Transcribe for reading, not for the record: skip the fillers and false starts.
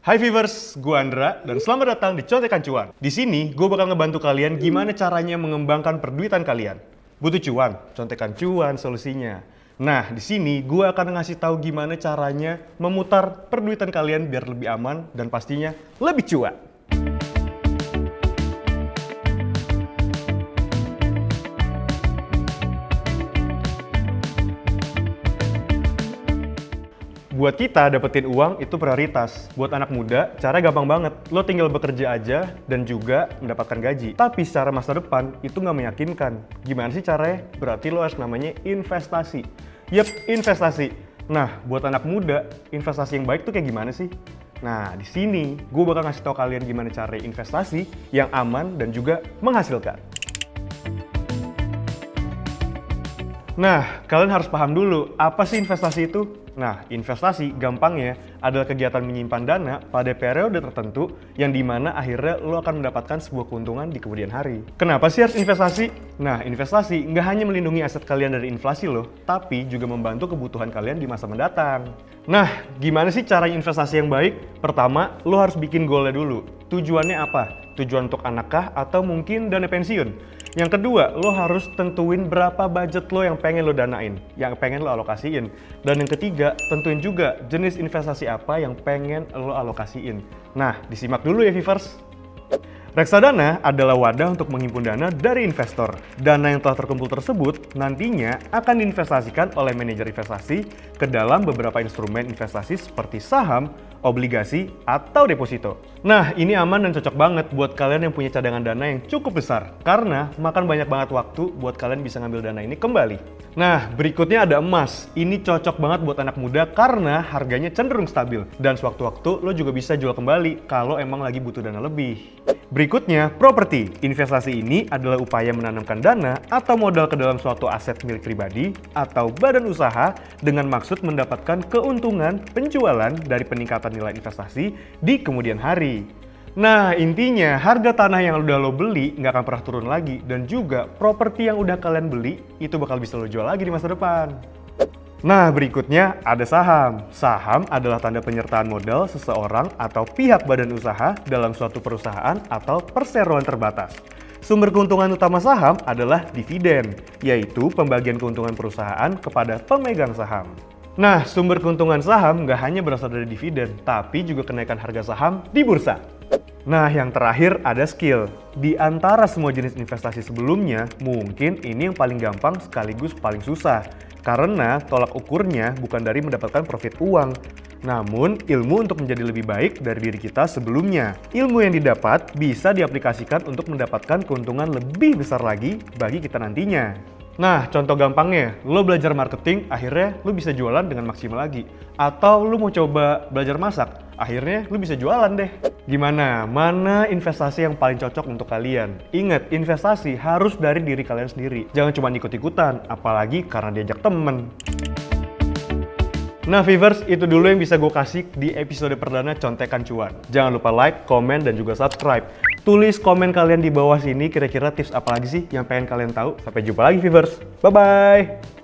Hai viewers, gue Andra dan selamat datang di Contekan Cuan. Di sini gue bakal ngebantu kalian gimana caranya mengembangkan perduitan kalian. Butuh cuan, contekan cuan solusinya. Nah, di sini gue akan ngasih tahu gimana caranya memutar perduitan kalian biar lebih aman dan pastinya lebih cuan. Buat kita dapetin uang itu prioritas. Buat anak muda, caranya gampang banget. Lo tinggal bekerja aja dan juga mendapatkan gaji. Tapi secara masa depan itu nggak meyakinkan. Gimana sih caranya? Berarti lo harus namanya investasi. Yep, investasi. Nah, buat anak muda, investasi yang baik tuh kayak gimana sih? Nah, di sini gue bakal ngasih tau kalian gimana cara investasi yang aman dan juga menghasilkan. Nah, kalian harus paham dulu, apa sih investasi itu? Nah, investasi gampangnya adalah kegiatan menyimpan dana pada periode tertentu yang dimana akhirnya lo akan mendapatkan sebuah keuntungan di kemudian hari. Kenapa sih harus investasi? Nah, investasi nggak hanya melindungi aset kalian dari inflasi loh, tapi juga membantu kebutuhan kalian di masa mendatang. Nah, gimana sih cara investasi yang baik? Pertama, lo harus bikin goalnya dulu. Tujuannya apa? Tujuan untuk anak kah atau mungkin dana pensiun? Yang kedua, lo harus tentuin berapa budget lo yang pengen lo danain, yang pengen lo alokasiin. Dan yang ketiga, tentuin juga jenis investasi apa yang pengen lo alokasiin. Nah, disimak dulu ya viewers. Reksadana adalah wadah untuk menghimpun dana dari investor. Dana yang telah terkumpul tersebut nantinya akan diinvestasikan oleh manajer investasi ke dalam beberapa instrumen investasi seperti saham, obligasi, atau deposito. Nah, ini aman dan cocok banget buat kalian yang punya cadangan dana yang cukup besar karena makan banyak banget waktu buat kalian bisa ngambil dana ini kembali. Nah, berikutnya ada emas. Ini cocok banget buat anak muda karena harganya cenderung stabil dan sewaktu-waktu lo juga bisa jual kembali kalau emang lagi butuh dana lebih. Berikutnya, properti. Investasi ini adalah upaya menanamkan dana atau modal ke dalam suatu aset milik pribadi atau badan usaha dengan maksud mendapatkan keuntungan penjualan dari peningkatan nilai investasi di kemudian hari. Nah, intinya harga tanah yang udah lo beli nggak akan pernah turun lagi dan juga properti yang udah kalian beli itu bakal bisa lo jual lagi di masa depan. Nah, berikutnya ada saham. Saham adalah tanda penyertaan modal seseorang atau pihak badan usaha dalam suatu perusahaan atau perseroan terbatas. Sumber keuntungan utama saham adalah dividen, yaitu pembagian keuntungan perusahaan kepada pemegang saham. Nah, sumber keuntungan saham nggak hanya berasal dari dividen, tapi juga kenaikan harga saham di bursa. Nah, yang terakhir ada skill. Di antara semua jenis investasi sebelumnya, mungkin ini yang paling gampang sekaligus paling susah. Karena tolak ukurnya bukan dari mendapatkan profit uang, namun ilmu untuk menjadi lebih baik dari diri kita sebelumnya. Ilmu yang didapat bisa diaplikasikan untuk mendapatkan keuntungan lebih besar lagi bagi kita nantinya. Nah, contoh gampangnya, lo belajar marketing, akhirnya lo bisa jualan dengan maksimal lagi. Atau lo mau coba belajar masak, akhirnya lo bisa jualan deh. Gimana? Mana investasi yang paling cocok untuk kalian? Ingat, investasi harus dari diri kalian sendiri. Jangan cuma ikut-ikutan, apalagi karena diajak temen. Nah viewers, itu dulu yang bisa gue kasih di episode perdana Contekan Cuan. Jangan lupa like, komen, dan juga subscribe. Tulis komen kalian di bawah sini kira-kira tips apa lagi sih yang pengen kalian tahu. Sampai jumpa lagi viewers. Bye-bye!